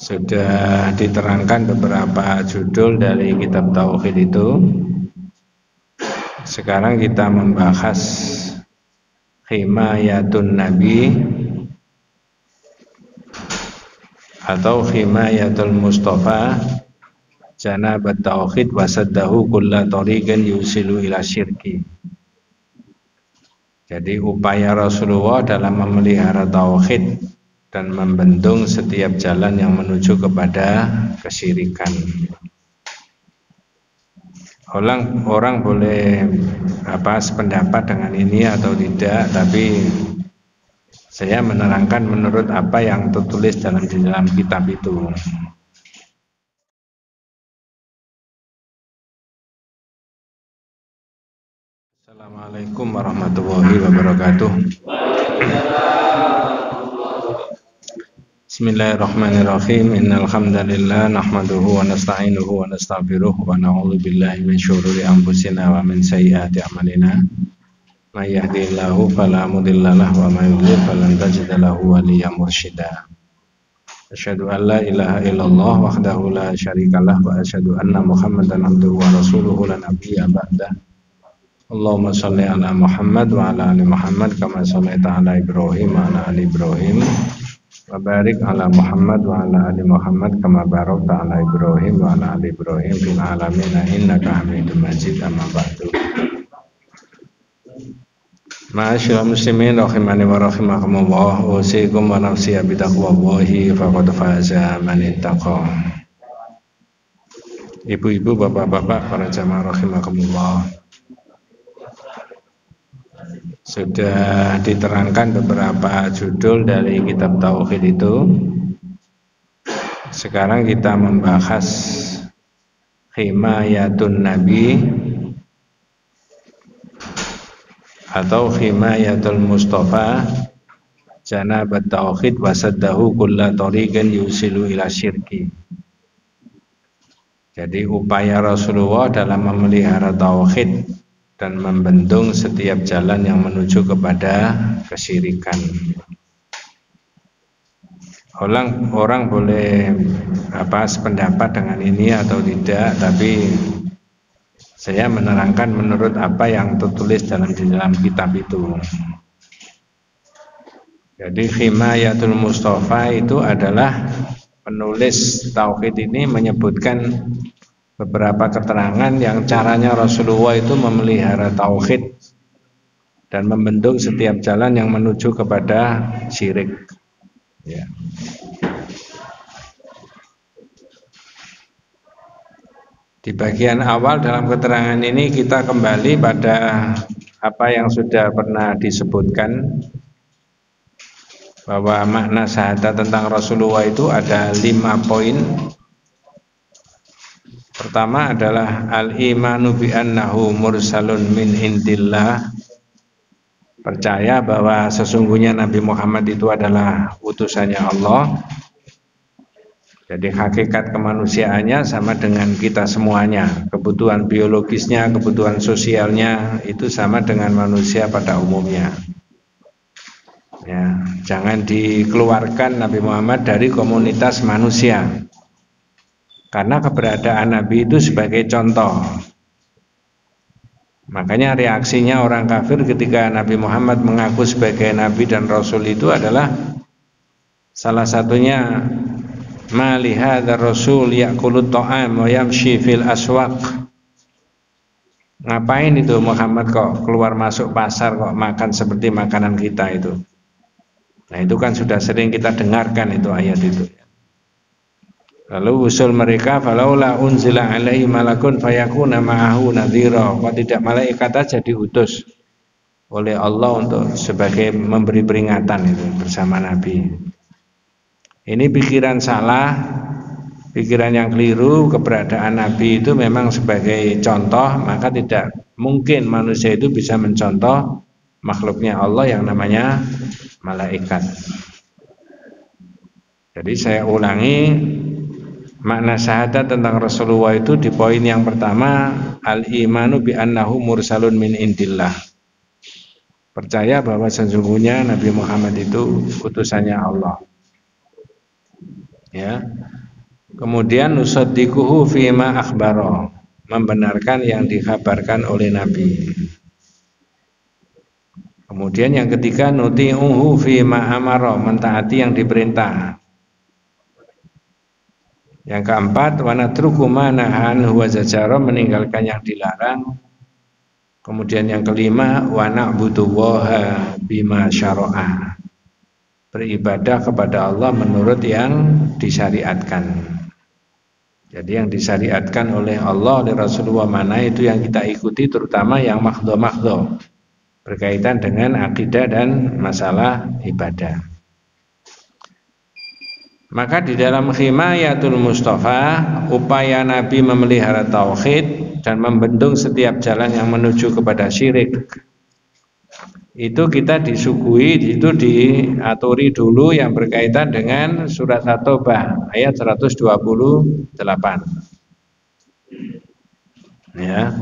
Sudah diterangkan beberapa judul dari kitab Tauhid itu. Sekarang kita membahas Himayatun Nabi atau Himayatul Mustafa Janabat Tauhid wasaddahu kulla tariqin yusilu ila syirki. Jadi upaya Rasulullah dalam memelihara tauhid dan membendung setiap jalan yang menuju kepada kesyirikan. Orang boleh sependapat dengan ini atau tidak, tapi saya menerangkan menurut apa yang tertulis dalam kitab itu. Assalamualaikum warahmatullahi wabarakatuh. Bismillahirrahmanirrahim. Innal hamdalillah nahmaduhu wa nasta'inuhu wa nastaghfiruh wa na'udzu billahi min syururi anfusina wa min sayyiati a'malina. May yahdihillahu fala mudhillalah wa may yudhlil falan tajida lahu waliyyan mursyida. Asyhadu an la ilaha illallah wahdahu la syarikalah wa asyhadu anna Muhammadan abduhu wa rasuluhu la nabiyya ba'dah. Allahumma shalli ala Muhammad wa ala ali Muhammad kama shallaita ala Ibrahim wa ala ali Ibrahim wa barik ala Muhammad wa ala ali Muhammad kama barakta ala Ibrahim wa ala ali Ibrahim fil alamin innaka Hamidum Majid. Amma ba'du. Ma'asyiral muslimin rahimani wa rahimakumullah, usikum wa nafsi bi taqwallahi faqad faza man ittaqa. Ibu-ibu, bapak-bapak, para jamaah rahimakumullah, sudah diterangkan beberapa judul dari kitab Tauhid itu. Sekarang kita membahas Himayatun Nabi atau Himayatul Mustafa Janabat Tauhid wasaddahu kulla tariqin yusilu ila syirki. Jadi upaya Rasulullah dalam memelihara tauhid dan membendung setiap jalan yang menuju kepada kesyirikan. Orang boleh sependapat dengan ini atau tidak, tapi saya menerangkan menurut apa yang tertulis dalam kitab itu. Jadi Himayatul Mustafa itu adalah penulis tauhid ini menyebutkan beberapa keterangan yang caranya Rasulullah itu memelihara tauhid dan membendung setiap jalan yang menuju kepada syirik. Ya. Di bagian awal dalam keterangan ini kita kembali pada apa yang sudah pernah disebutkan, bahwa makna syahadat tentang Rasulullah itu ada 5 poin. Pertama adalah al-imanu bi annahu mursalun min indillah. Percaya bahwa sesungguhnya Nabi Muhammad itu adalah utusannya Allah. Jadi hakikat kemanusiaannya sama dengan kita semuanya. Kebutuhan biologisnya, kebutuhan sosialnya itu sama dengan manusia pada umumnya. Ya, jangan dikeluarkan Nabi Muhammad dari komunitas manusia. Karena keberadaan Nabi itu sebagai contoh. Makanya reaksinya orang kafir ketika Nabi Muhammad mengaku sebagai Nabi dan Rasul itu adalah salah satunya ma li hadzal rasul ya'kulut ta'am wa yamshi fil aswaq. Ngapain itu Muhammad kok keluar masuk pasar kok makan seperti makanan kita itu. Nah, itu kan sudah sering kita dengarkan itu ayat itu. Lalu usul mereka, falaula unzila alaihi malakun fayakuna ma'ahu nadhira. Kok tidak malaikat aja diutus oleh Allah untuk sebagai memberi peringatan itu bersama Nabi. Ini pikiran salah, pikiran yang keliru. Keberadaan Nabi itu memang sebagai contoh, maka tidak mungkin manusia itu bisa mencontoh makhluknya Allah yang namanya malaikat. Jadi saya ulangi, makna syahadat tentang Rasulullah itu di poin yang pertama, al-imanu bi annahu mursalun min indillah. Percaya bahwa sesungguhnya Nabi Muhammad itu utusannya Allah. Ya. Kemudian nusaddiquhu fima akhbaro, membenarkan yang dikabarkan oleh Nabi. Kemudian yang ketiga nuti'uhu fima amara, mentaati yang diperintah. Yang keempat wa natruku ma nahanhu wa zajara, meninggalkan yang dilarang. Kemudian yang kelima wa na'budullaha bima syara'a, beribadah kepada Allah menurut yang disyariatkan. Jadi yang disyariatkan oleh Allah, oleh Rasulullah mana itu yang kita ikuti, terutama yang makhdo-makhdo berkaitan dengan akidah dan masalah ibadah. Maka di dalam Himayatul Mustafa, upaya Nabi memelihara tauhid dan membendung setiap jalan yang menuju kepada syirik, itu kita disuguhi, itu diaturi dulu yang berkaitan dengan surat At-Taubah ayat 128. Ya.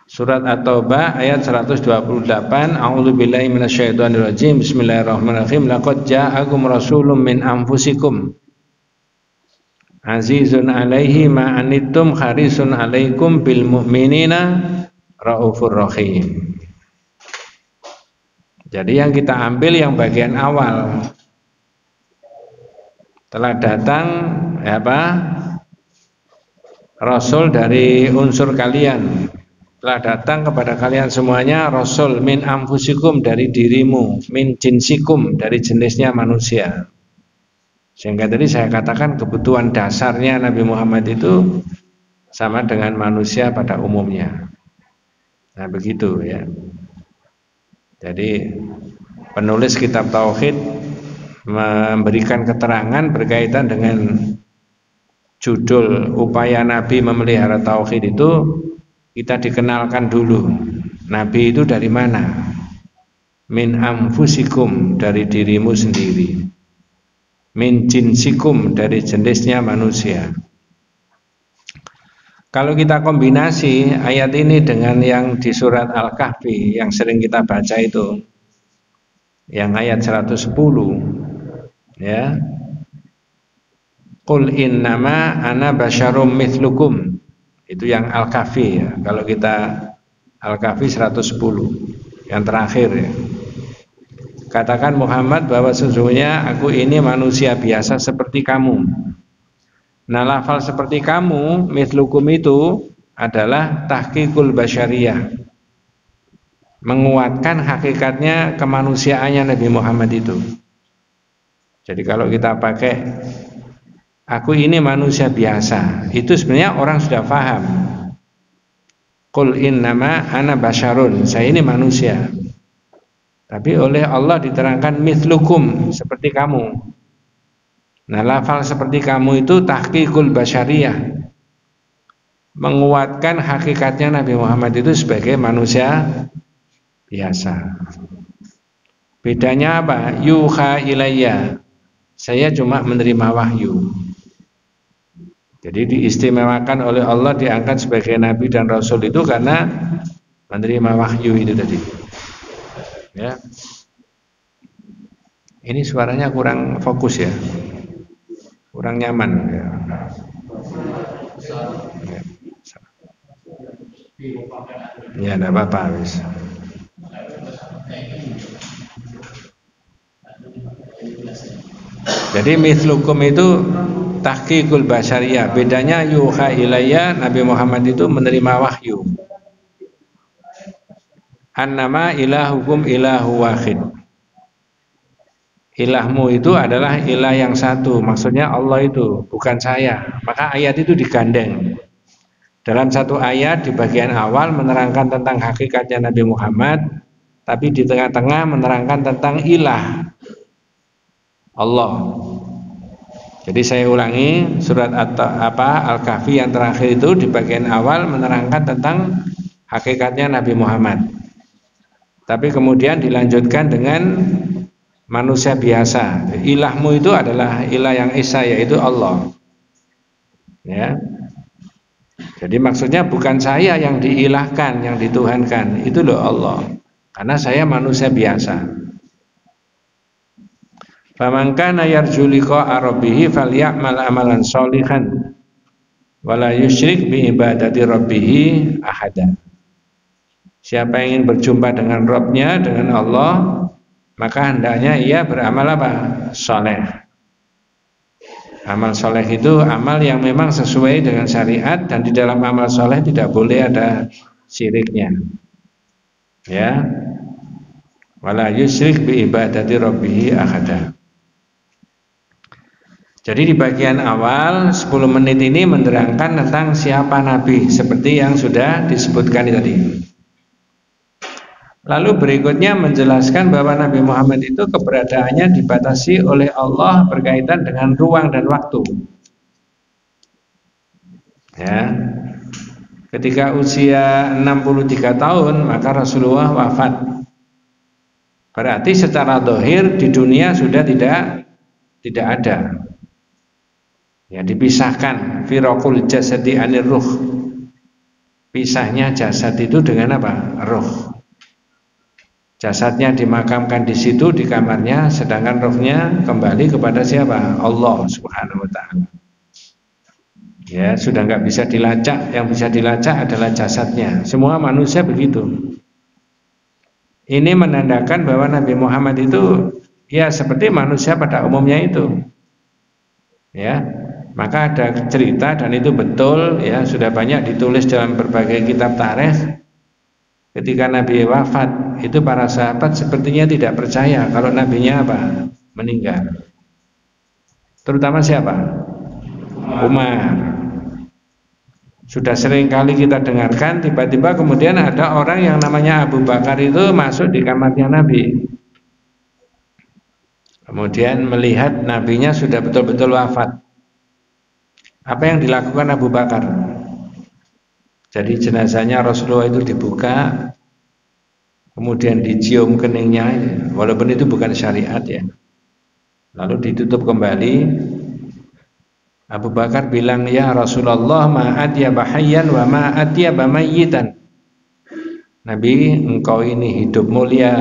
Surat At-Taubah ayat 128. A'udzubillahi minasyaitonirrajim. Bismillahirrahmanirrahim. Laqad ja'akum rasulun min anfusikum azizun 'alaihi ma anittum harisun 'alaikum bil mu'minina raufur rahim. Jadi yang kita ambil yang bagian awal, telah datang Rasul dari unsur kalian, telah datang kepada kalian semuanya Rasul min anfusikum, dari dirimu, min jinsikum, dari jenisnya manusia. Sehingga tadi saya katakan kebutuhan dasarnya Nabi Muhammad itu sama dengan manusia pada umumnya. Nah begitu ya. Jadi penulis kitab Tauhid memberikan keterangan berkaitan dengan judul upaya Nabi memelihara Tauhid itu, kita dikenalkan dulu Nabi itu dari mana. Min anfusikum, dari dirimu sendiri. Min jinsikum, dari jenisnya manusia. Kalau kita kombinasi ayat ini dengan yang di surat Al-Kahfi yang sering kita baca itu, yang ayat 110, ya, Qul innama ana basyarum mithlukum, itu yang Al-Kahfi ya. Kalau kita Al-Kahfi 110 yang terakhir ya. Katakan Muhammad bahwa sesungguhnya aku ini manusia biasa seperti kamu. Nah, lafal seperti kamu, mithlukum itu adalah tahqiqul basyariyah, menguatkan hakikatnya kemanusiaannya Nabi Muhammad itu. Jadi kalau kita pakai aku ini manusia biasa, itu sebenarnya orang sudah paham. Qul innama ana basyarun, saya ini manusia. Tapi oleh Allah diterangkan mithlukum, seperti kamu. Nah, lafal seperti kamu itu tahqiqul basyariyah, menguatkan hakikatnya Nabi Muhammad itu sebagai manusia biasa. Bedanya apa? Yuha ilayya, saya cuma menerima wahyu. Jadi diistimewakan oleh Allah, diangkat sebagai Nabi dan Rasul itu karena menerima wahyu itu tadi. Ya. Ini suaranya kurang fokus ya. Kurang nyaman ya. Ya, enggak apa-apa wis. Jadi mithlukum itu tahqiqul basyariyah. Bedanya yuha ilayya, Nabi Muhammad itu menerima wahyu. Annama ilahukum ilahu wahid. Ilahmu itu adalah ilah yang satu, maksudnya Allah itu, bukan saya. Maka ayat itu digandeng. Dalam satu ayat di bagian awal menerangkan tentang hakikatnya Nabi Muhammad, tapi di tengah-tengah menerangkan tentang ilah Allah. Jadi saya ulangi, surat Al-Kahfi yang terakhir itu di bagian awal menerangkan tentang hakikatnya Nabi Muhammad. Tapi kemudian dilanjutkan dengan manusia biasa. Ilahmu itu adalah ilah yang esa, yaitu Allah. Ya. Jadi maksudnya bukan saya yang diilahkan, yang dituhankan, itu loh Allah. Karena saya manusia biasa. Faman kana yarju liqa'a rabbih falyamal amalan sholihan wala yusyrik bi ibadati rabbih ahada. Siapa yang ingin berjumpa dengan Rabbnya, dengan Allah, maka hendaknya ia beramal apa? Soleh. Amal soleh itu amal yang memang sesuai dengan syariat, dan di dalam amal soleh tidak boleh ada syiriknya. Ya, wala yusyrik bi ibadati rabbih ahada. Jadi di bagian awal 10 menit ini menerangkan tentang siapa Nabi, seperti yang sudah disebutkan tadi. Lalu berikutnya menjelaskan bahwa Nabi Muhammad itu keberadaannya dibatasi oleh Allah berkaitan dengan ruang dan waktu. Ya, ketika usia 63 tahun maka Rasulullah wafat. Berarti secara zahir di dunia sudah tidak ada. Ya, dipisahkan firaqul jasadi anir ruh. Pisahnya jasad itu dengan apa? Ruh. Jasadnya dimakamkan di situ di kamarnya, sedangkan ruhnya kembali kepada siapa? Allah Subhanahu wa taala. Ya, sudah nggak bisa dilacak, yang bisa dilacak adalah jasadnya. Semua manusia begitu. Ini menandakan bahwa Nabi Muhammad itu ya seperti manusia pada umumnya itu. Ya. Maka ada cerita, dan itu betul ya, sudah banyak ditulis dalam berbagai kitab tarikh. Ketika Nabi wafat, itu para sahabat sepertinya tidak percaya kalau nabinya apa? Meninggal. Terutama siapa? Umar. Sudah sering kali kita dengarkan, tiba-tiba kemudian ada orang yang namanya Abu Bakar itu masuk di kamarnya Nabi. Kemudian melihat nabinya sudah betul-betul wafat. Apa yang dilakukan Abu Bakar? Jadi jenazahnya Rasulullah itu dibuka, kemudian dicium keningnya, walaupun itu bukan syariat ya. Lalu ditutup kembali. Abu Bakar bilang, ya Rasulullah, ma'atyaba hayyan wa ma'atyaba mayyitan. Nabi, engkau ini hidup mulia,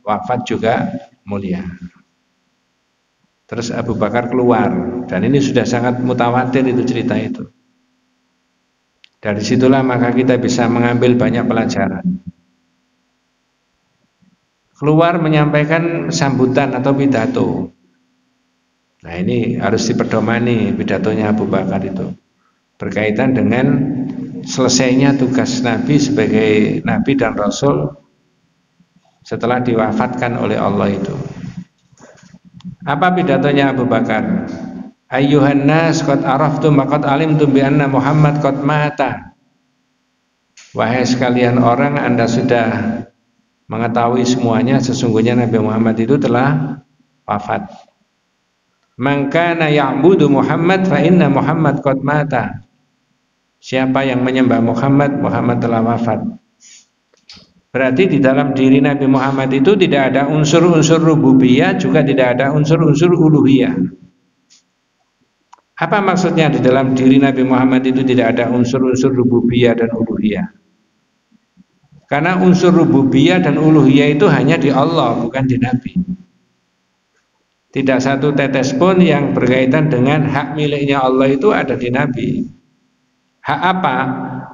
wafat juga mulia. Terus Abu Bakar keluar, dan ini sudah sangat mutawatir itu cerita itu. Dari situlah maka kita bisa mengambil banyak pelajaran. Keluar menyampaikan sambutan atau pidato. Nah, ini harus diperdomani pidatonya Abu Bakar itu, berkaitan dengan selesainya tugas Nabi sebagai Nabi dan Rasul setelah diwafatkan oleh Allah itu. Apa pidatonya Abu Bakar? Ayyuhan nas qad araftum wa qad alimtum bi anna Muhammad qad mata. Wahai sekalian orang, Anda sudah mengetahui semuanya, sesungguhnya Nabi Muhammad itu telah wafat. Man kana ya'budu Muhammad fa inna Muhammad qad mata. Siapa yang menyembah Muhammad, Muhammad telah wafat. Berarti di dalam diri Nabi Muhammad itu tidak ada unsur-unsur rububiyah, juga tidak ada unsur-unsur uluhiyah. Apa maksudnya di dalam diri Nabi Muhammad itu tidak ada unsur-unsur rububiyah dan uluhiyah? Karena unsur rububiyah dan uluhiyah itu hanya di Allah, bukan di Nabi. Tidak satu tetes pun yang berkaitan dengan hak miliknya Allah itu ada di Nabi. Hak apa?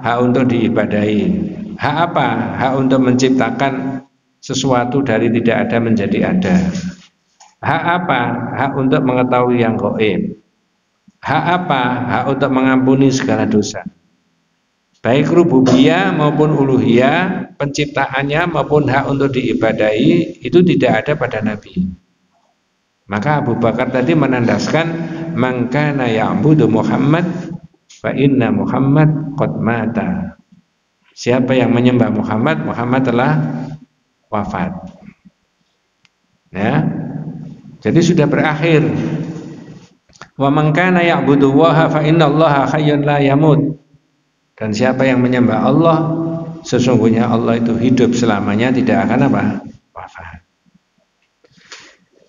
Hak untuk diibadahi. Hak apa? Hak untuk menciptakan sesuatu dari tidak ada menjadi ada. Hak apa? Hak untuk mengetahui yang gaib. Hak apa? Hak untuk mengampuni segala dosa. Baik rububiyah maupun uluhiyah, penciptaannya maupun hak untuk diibadahi itu tidak ada pada Nabi. Maka Abu Bakar tadi menandaskan, man kana ya'budu Muhammad fa inna Muhammad qad mata. Siapa yang menyembah Muhammad, Muhammad telah wafat. Ya. Jadi sudah berakhir. Wa man kana ya'budu Allaha fa innallaha hayyun la yamut. Dan siapa yang menyembah Allah, sesungguhnya Allah itu hidup selamanya, tidak akan apa? Wafat.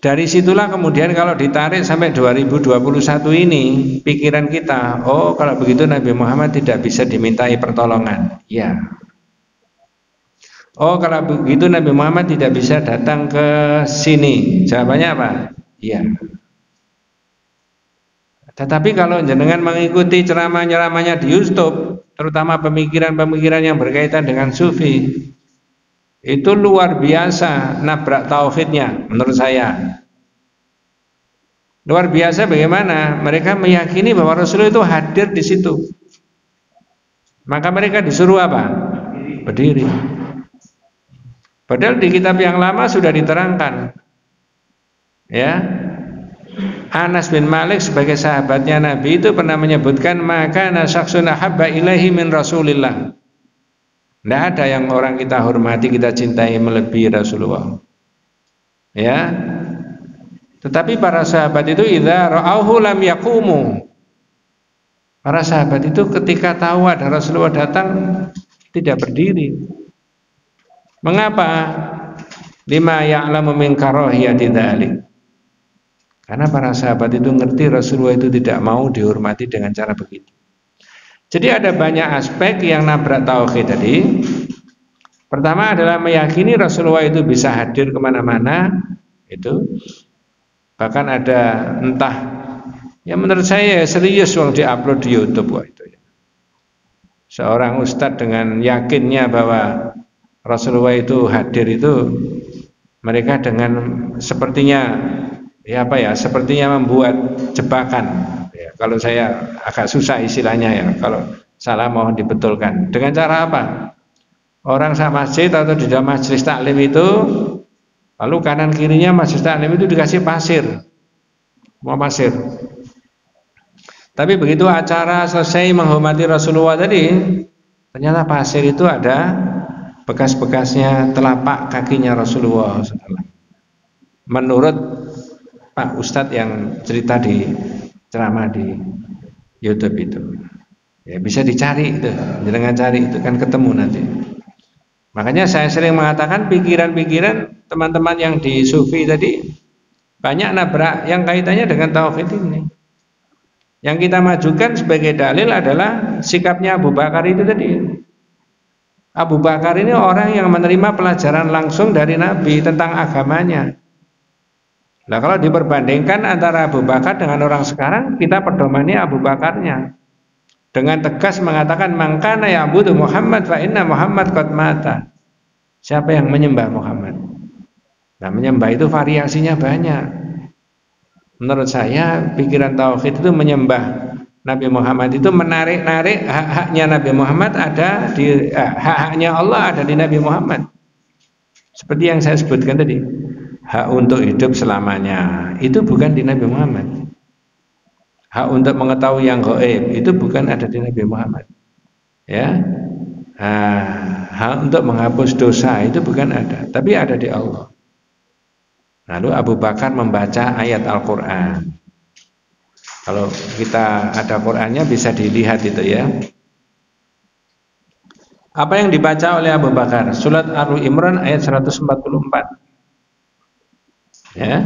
Dari situlah kemudian kalau ditarik sampai 2021 ini, pikiran kita, oh kalau begitu Nabi Muhammad tidak bisa dimintai pertolongan. Ya. Oh kalau begitu Nabi Muhammad tidak bisa datang ke sini. Jawabannya apa? Iya. Tetapi kalau jenengan mengikuti ceramah-ceramahnya di YouTube, terutama pemikiran-pemikiran yang berkaitan dengan sufi, itu luar biasa nabrak tauhidnya menurut saya. Luar biasa bagaimana? Mereka meyakini bahwa Rasulullah itu hadir di situ. Maka mereka disuruh apa? Berdiri. Padahal di kitab yang lama sudah diterangkan. Ya. Anas bin Malik sebagai sahabatnya Nabi itu pernah menyebutkan maka nasaksun habba ilahi min Rasulillah. Tidak ada yang orang kita hormati, kita cintai melebihi Rasulullah. Ya. Tetapi para sahabat itu idza ra'auhu lam yaqumu. Para sahabat itu ketika tahu ada Rasulullah datang tidak berdiri. Mengapa? Lima ya'lamu min karahiyati dzalik. Karena para sahabat itu ngerti Rasulullah itu tidak mau dihormati dengan cara begitu. Jadi ada banyak aspek yang nabrak tauhid tadi. Pertama adalah meyakini Rasulullah itu bisa hadir kemana-mana. Itu bahkan ada entah, ya menurut saya serius yang diupload di YouTube itu ya. Seorang ustadz dengan yakinnya bahwa Rasulullah itu hadir itu, mereka dengan sepertinya ya apa ya, sepertinya membuat jebakan. Ya, kalau saya agak susah istilahnya ya, kalau salah mohon dibetulkan. Dengan cara apa? Orang sama masjid atau di dalam majelis taklim itu, lalu kanan kirinya majelis taklim itu dikasih pasir, mau pasir. Tapi begitu acara selesai menghormati Rasulullah tadi, ternyata pasir itu ada bekas-bekasnya telapak kakinya Rasulullah SAW. Menurut Pak Ustadz yang cerita di ceramah di YouTube itu, ya bisa dicari itu, jangan cari itu kan ketemu nanti. Makanya saya sering mengatakan pikiran-pikiran teman-teman yang di sufi tadi banyak nabrak yang kaitannya dengan tauhid ini. Yang kita majukan sebagai dalil adalah sikapnya Abu Bakar itu tadi. Abu Bakar ini orang yang menerima pelajaran langsung dari Nabi tentang agamanya. Nah kalau diperbandingkan antara Abu Bakar dengan orang sekarang, kita pedomani Abu Bakarnya. Dengan tegas mengatakan mangkana ya'budu Muhammad fa inna Muhammad qad mata. Siapa yang menyembah Muhammad? Nah, menyembah itu variasinya banyak. Menurut saya pikiran tauhid itu menyembah Nabi Muhammad itu menarik-narik hak-haknya Nabi Muhammad ada di hak-haknya Allah ada di Nabi Muhammad. Seperti yang saya sebutkan tadi. Hak untuk hidup selamanya itu bukan di Nabi Muhammad. Hak untuk mengetahui yang gaib itu bukan ada di Nabi Muhammad. Ya. Hak untuk menghapus dosa itu bukan ada, tapi ada di Allah. Lalu Abu Bakar membaca ayat Al-Qur'an. Kalau kita ada Qur'annya bisa dilihat itu ya. Apa yang dibaca oleh Abu Bakar? Surat Al-Imran ayat 144. Ya.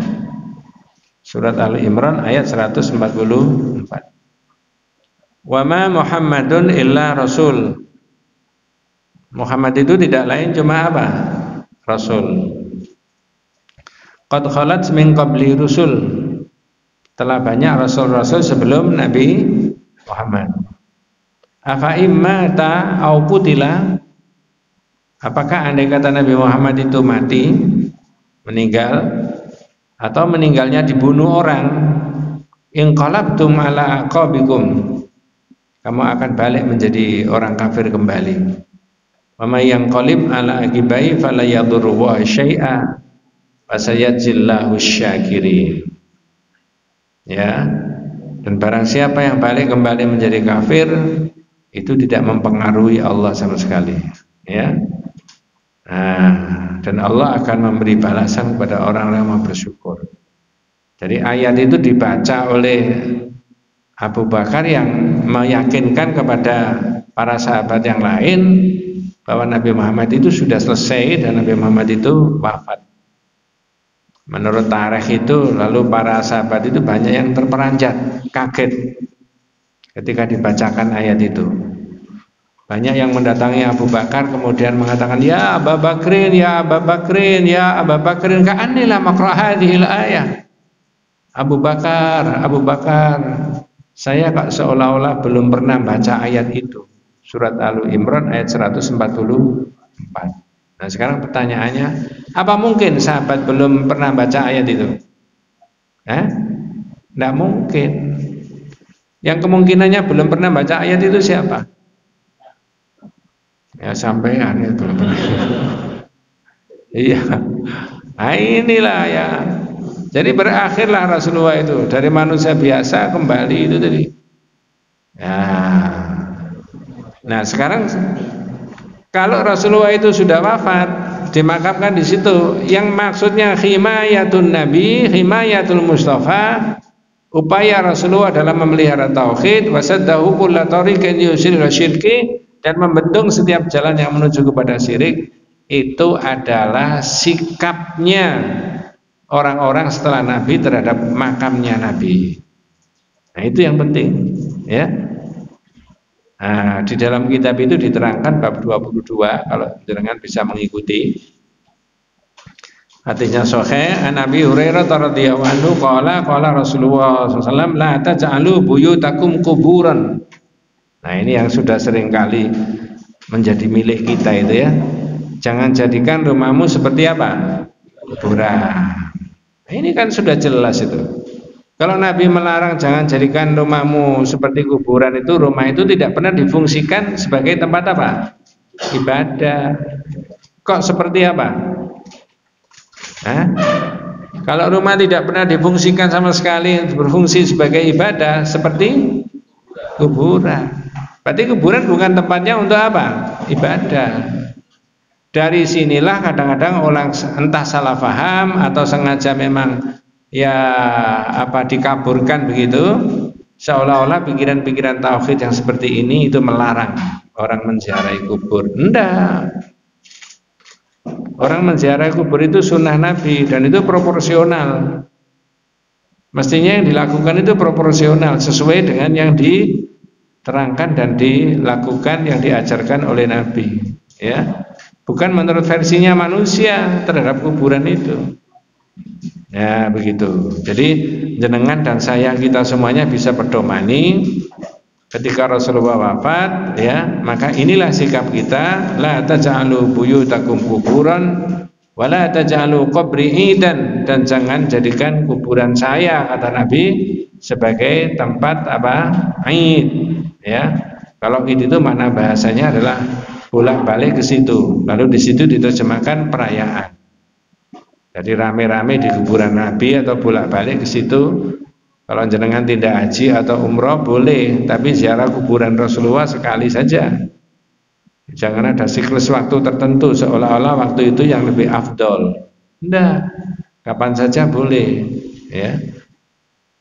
Surat Al-Imran ayat 144. Wa ma Muhammadun illa rasul. Muhammad itu tidak lain cuma apa? Rasul. Qad khalat min qabli rusul. Telah banyak rasul-rasul sebelum Nabi Muhammad. Afa immata au qutila. Apakah andai kata Nabi Muhammad itu mati, meninggal, atau meninggalnya dibunuh orang, inqalabtum ala aqabikum, kamu akan balik menjadi orang kafir kembali. Wa may yanqalib ala aqibai fala yadurru wa syai'a wa sayajzillahu syakirin. Ya. Dan barang siapa yang balik kembali menjadi kafir itu tidak mempengaruhi Allah sama sekali, ya. Nah, dan Allah akan memberi balasan kepada orang yang mau bersyukur. Jadi ayat itu dibaca oleh Abu Bakar yang meyakinkan kepada para sahabat yang lain bahwa Nabi Muhammad itu sudah selesai dan Nabi Muhammad itu wafat. Menurut tarikh itu, lalu para sahabat itu banyak yang terperanjat, kaget ketika dibacakan ayat itu. Banyak yang mendatangi Abu Bakar kemudian mengatakan, ya Abu Bakrin, ya Abu Bakrin, ya Abu Bakrin, ka'anni la maqra hadhil ayah. Abu Bakar, saya kok seolah-olah belum pernah baca ayat itu. Surat Al-Imran ayat 144. Nah sekarang pertanyaannya, apa mungkin sahabat belum pernah baca ayat itu? Tidak mungkin. Yang kemungkinannya belum pernah baca ayat itu siapa? Ya sampean ya belum pernah. Iya. Nah inilah ya. Jadi berakhirlah Rasulullah itu dari manusia biasa kembali itu tadi. Ya. Nah sekarang kalau Rasulullah itu sudah wafat, dimakamkan di situ, yang maksudnya himayatun Nabi, himayatul Mustafa, upaya Rasulullah dalam memelihara tauhid, wasaddahu kulla tariqin yusil syirki, dan membendung setiap jalan yang menuju kepada syirik, itu adalah sikapnya orang-orang setelah Nabi terhadap makamnya Nabi. Nah itu yang penting, ya. Nah, di dalam kitab itu diterangkan bab 22 kalau jenengan bisa mengikuti. Artinya sahih an Abi Hurairah radhiyallahu anhu qala Rasulullah sallallahu alaihi wasallam la taj'alu buyutakum kuburan. Nah, ini yang sudah sering kali menjadi milik kita itu ya. Jangan jadikan rumahmu seperti apa? Kuburan. Nah, ini kan sudah jelas itu. Kalau Nabi melarang jangan jadikan rumahmu seperti kuburan, itu rumah itu tidak pernah difungsikan sebagai tempat apa? Ibadah. Kok seperti apa? Kalau rumah tidak pernah difungsikan sama sekali berfungsi sebagai ibadah, seperti kuburan. Berarti kuburan bukan tempatnya untuk apa? Ibadah. Dari sinilah kadang-kadang orang entah salah paham atau sengaja memang dikaburkan begitu, seolah-olah pikiran-pikiran tauhid yang seperti ini itu melarang orang menziarahi kubur. Enggak. Orang menziarahi kubur itu sunnah Nabi dan itu proporsional. Mestinya yang dilakukan itu proporsional sesuai dengan yang diterangkan dan dilakukan yang diajarkan oleh Nabi, ya. Bukan menurut versinya manusia terhadap kuburan itu. Ya begitu. Jadi jenengan dan saya, kita semuanya bisa berdomani ketika Rasulullah wafat, ya, maka inilah sikap kita, la taj'alu buyutakum kuburan wa la taj'alu qabri idan, dan jangan jadikan kuburan saya, kata Nabi, sebagai tempat apa? Id, ya. Kalau id itu makna bahasanya adalah bolak-balik ke situ, lalu di situ diterjemahkan perayaan. Jadi rame-rame di kuburan Nabi atau bolak-balik ke situ. Kalau jenengan tidak haji atau umroh boleh, tapi ziarah kuburan Rasulullah sekali saja. Jangan ada siklus waktu tertentu seolah-olah waktu itu yang lebih afdol. Tidak, kapan saja boleh, ya.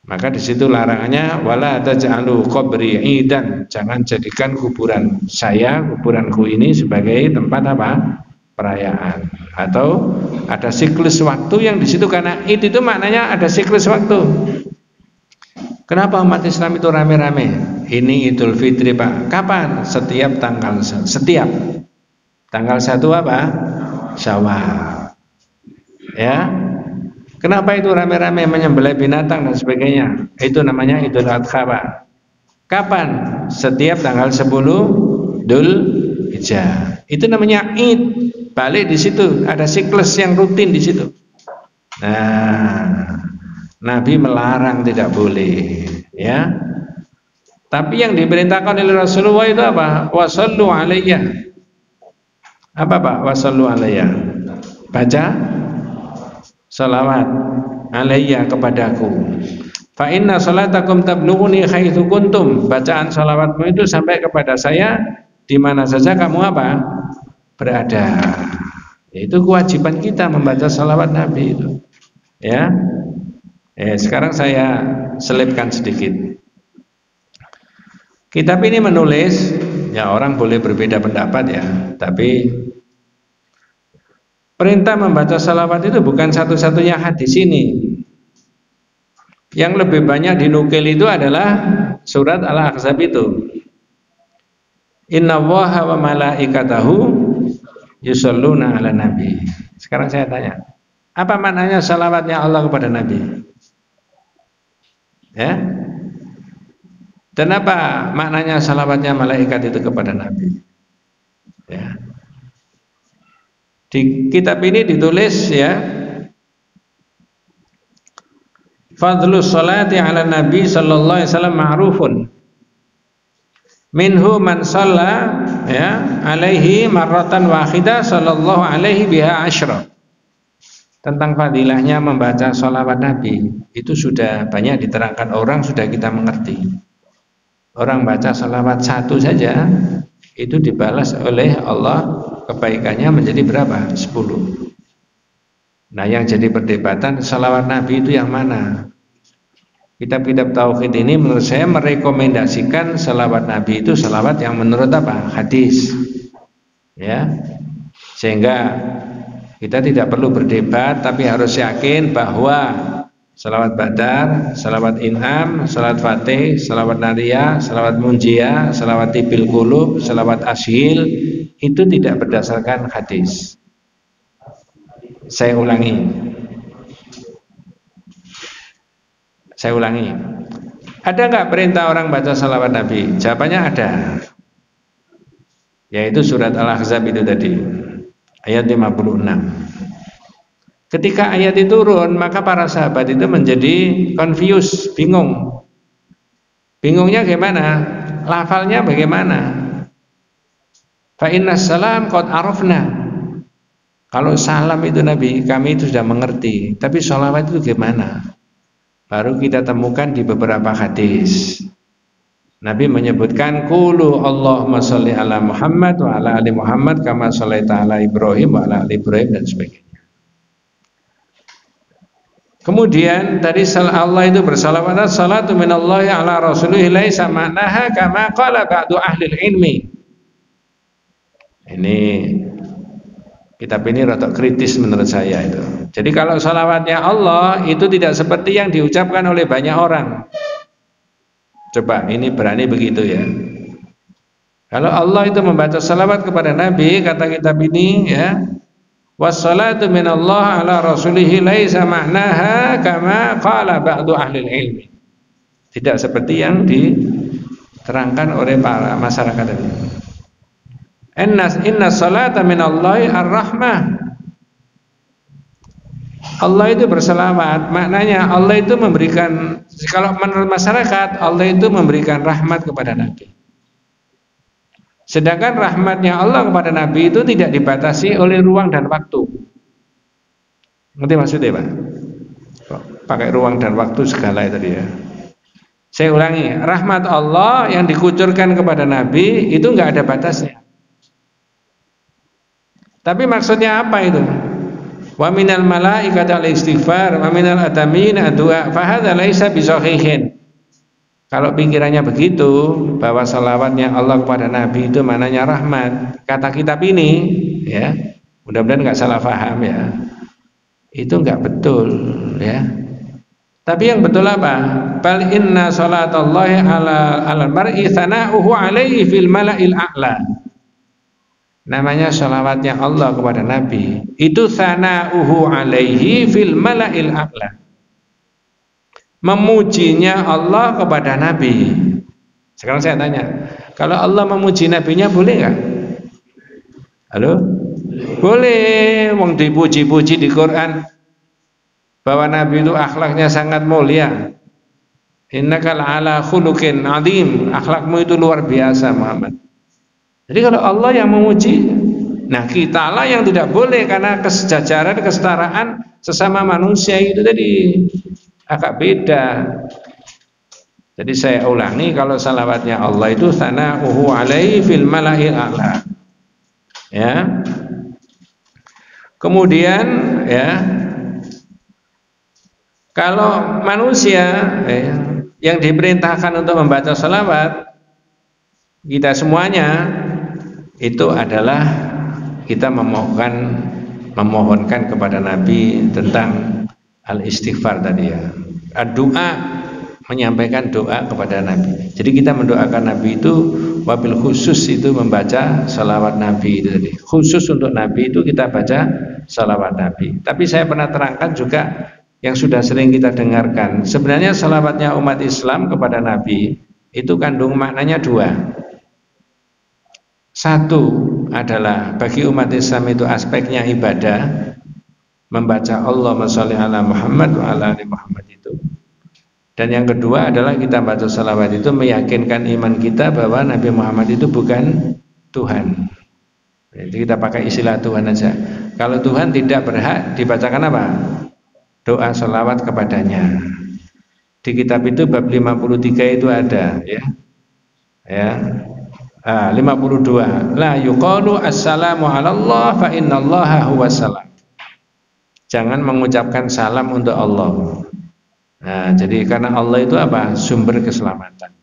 Maka di situ larangannya wala taj'alu qabri idan, jangan jadikan kuburan saya, kuburanku ini sebagai tempat apa? Perayaan. Atau ada siklus waktu yang di situ, karena itu maknanya ada siklus waktu. Kenapa umat Islam itu rame-rame? Ini Idul Fitri, Pak. Kapan? Setiap tanggal 1 apa? Syawal. Ya. Kenapa itu rame-rame menyembelih binatang dan sebagainya? Itu namanya Idul Adha, Pak. Kapan? Setiap tanggal 10 Dzulhijjah. Itu namanya Id. Balik di situ, ada siklus yang rutin di situ. Nah, Nabi melarang tidak boleh, ya. Tapi yang diperintahkan oleh Rasulullah itu apa? Wasallu alayya. Apa Pak? Wasallu alayya. Baca salawat alayya kepadaku. Fa inna salatakum tablughuni haitsu kuntum. Bacaan salawatmu itu sampai kepada saya di mana saja kamu apa? Berada. Itu kewajiban kita membaca salawat Nabi itu, ya. Sekarang saya selipkan sedikit. Kitab ini menulis, ya orang boleh berbeda pendapat ya, tapi perintah membaca salawat itu bukan satu-satunya hadis ini. Yang lebih banyak dinukil itu adalah surat Al-Ahzab itu. Innallaha wa malaikatahu yusholluna ala nabi. Sekarang saya tanya, apa maknanya salawatnya Allah kepada Nabi? Ya. Dan apa maknanya salawatnya malaikat itu kepada Nabi? Ya. Di kitab ini ditulis ya, fadlus salati ala Nabi sallallahu alaihi wasallam ma'rufun. Minhu man shalla ya alaihi marratan wahidah sallallahu alaihi biha asyra. Tentang fadilahnya membaca salawat Nabi itu sudah banyak diterangkan orang, sudah kita mengerti. Orang baca salawat satu saja itu dibalas oleh Allah kebaikannya menjadi berapa? 10. Nah, yang jadi perdebatan salawat Nabi itu yang mana? Kitab-kitab tauhid ini menurut saya merekomendasikan salawat Nabi itu salawat yang menurut apa? Hadis. Ya. Sehingga kita tidak perlu berdebat, tapi harus yakin bahwa salawat Badar, salawat In'am, salawat Fatih, salawat Nariyah, salawat Munjiyah, salawat Tibil Qulub, salawat Ashil itu tidak berdasarkan hadis. Saya ulangi. Ada nggak perintah orang baca salawat Nabi? Jawabannya ada. Yaitu surat Al-Ahzab itu tadi. Ayat 56. Ketika ayat itu turun, maka para sahabat itu menjadi confused, bingung. Bingungnya gimana? Lafalnya bagaimana? Fa inna salam qad arafna. Kalau salam itu Nabi, kami itu sudah mengerti. Tapi sholawat itu gimana? Baru kita temukan di beberapa hadis. Nabi menyebutkan qulu Allahumma sholli ala Muhammad wa ala ali Muhammad kama shallaita ala Ibrahim wa ala ali Ibrahim dan sebagainya. Kemudian tadi Allah itu bersalawat, salatu minallahi ala rasulih laisa ma'naha kama qala ba'du ahli ilmi. Ini kitab ini rada kritis menurut saya itu. Jadi kalau salawatnya Allah itu tidak seperti yang diucapkan oleh banyak orang. Coba ini berani begitu ya. Kalau Allah itu membaca salawat kepada Nabi, kata kitab ini ya, wassalatu minallah ala rasulihi laisa ma'naha kama qala ba'du ahli ilmi. Tidak seperti yang diterangkan oleh para masyarakat tadi. Inna salata minallahi ar-rahmah. Allah itu berselawat, maknanya Allah itu memberikan, kalau menurut masyarakat Allah itu memberikan rahmat kepada Nabi. Sedangkan rahmatnya Allah kepada Nabi itu tidak dibatasi oleh ruang dan waktu. Ngerti maksudnya Pak? Pakai ruang dan waktu segala itu tadi ya. Saya ulangi, rahmat Allah yang dikucurkan kepada Nabi itu enggak ada batasnya. Tapi maksudnya apa itu? Wa minal malaikati al-istighfar wa minal adamin ad-du'a fa hadza laisa bisahihin. Kalau pikirannya begitu bahwa salawatnya Allah kepada Nabi itu maknanya rahmat, kata kitab ini ya, mudah-mudahan enggak salah paham ya. Itu enggak betul ya. Tapi yang betul apa? Bal inna salatallahi ala mar'i thana'uhu alaihi fil mala'il a'la. Namanya salawatnya Allah kepada Nabi itu thana'uhu alaihi fil mala'il a'la. Memujinya Allah kepada Nabi. Sekarang saya tanya, kalau Allah memuji Nabinya boleh nggak? Halo? Boleh. Wong dipuji-puji di Quran bahwa Nabi itu akhlaknya sangat mulia. Innaka la'ala khuluqin 'adzim. Akhlakmu itu luar biasa Muhammad. Jadi kalau Allah yang memuji, nah kitalah yang tidak boleh karena kesejajaran, kesetaraan sesama manusia itu tadi agak beda. Jadi saya ulangi, kalau salawatnya Allah itu thana'uhu alaihi fil mala'il a'la. Ya. Kemudian ya, kalau manusia yang diperintahkan untuk membaca salawat, kita semuanya itu adalah kita memohonkan kepada Nabi tentang al-istighfar tadi ya. Doa, menyampaikan doa kepada Nabi. Jadi kita mendoakan Nabi itu wabil khusus itu membaca salawat Nabi itu tadi. Khusus untuk Nabi itu kita baca salawat Nabi. Tapi saya pernah terangkan juga yang sudah sering kita dengarkan. Sebenarnya salawatnya umat Islam kepada Nabi itu kandung maknanya dua. Satu adalah bagi umat Islam itu aspeknya ibadah, membaca Allahumma sholli ala Muhammad wa ala ali Muhammad itu. Dan yang kedua adalah kita baca salawat itu meyakinkan iman kita bahwa Nabi Muhammad itu bukan Tuhan. Jadi kita pakai istilah Tuhan aja. Kalau Tuhan tidak berhak dibacakan apa? Doa salawat kepadanya. Di kitab itu bab 53 itu ada ya. Ya. 52. La yuqalu assalamu ala Allah fa innallaha huwas salam. Jangan mengucapkan salam untuk Allah. Nah, jadi karena Allah itu apa? Sumber keselamatan.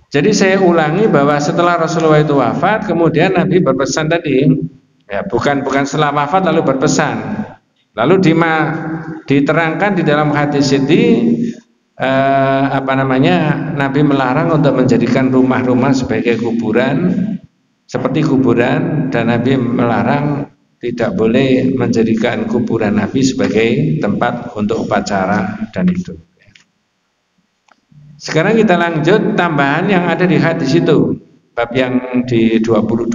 Jadi saya ulangi bahwa setelah Rasulullah itu wafat, kemudian Nabi berpesan tadi, ya bukan setelah wafat lalu berpesan. Lalu diterangkan di dalam hadis ini Nabi melarang untuk menjadikan rumah-rumah sebagai kuburan, seperti kuburan, dan Nabi melarang tidak boleh menjadikan kuburan Nabi sebagai tempat untuk upacara dan itu. Sekarang kita lanjut tambahan yang ada di hadis itu, bab yang di 22.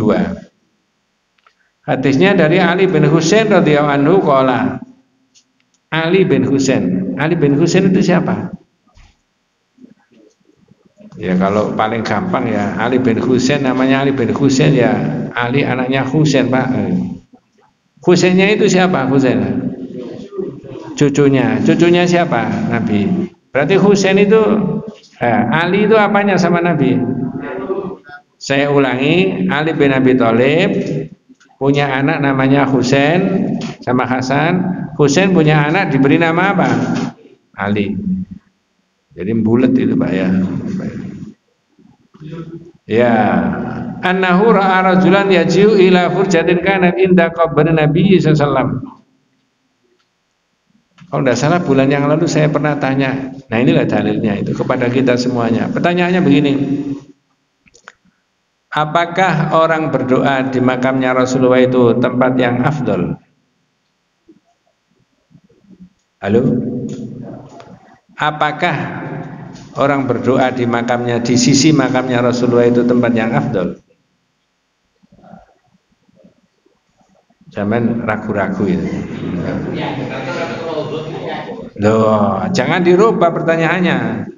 Hadisnya dari Ali bin Husain radhiyallahu anhu qala. Ali bin Husain. Ali bin Husain itu siapa? Ya kalau paling gampang ya Ali bin Husain, namanya Ali bin Husain ya Ali anaknya Husain, Pak. Husainnya itu siapa? Husain cucunya siapa? Nabi. Berarti Husain itu Ali itu apanya sama Nabi? Saya ulangi, Ali bin Abi Thalib punya anak namanya Husain sama Hasan. Husain punya anak diberi nama apa? Ali. Jadi bulat itu Pak ya. Ya, annahu ra'a rajulan yaji'u ila furjatin kanat inda qabr Nabi sallallahu alaihi wasallam. Kalau tidak salah bulan yang lalu saya pernah tanya. Nah inilah dalilnya itu kepada kita semuanya. Pertanyaannya begini. Apakah orang berdoa di makamnya Rasulullah itu tempat yang afdol? Halo? Apakah orang berdoa di makamnya, di sisi makamnya Rasulullah itu tempat yang afdol? Zaman ragu-ragu itu. Loh, jangan dirubah pertanyaannya.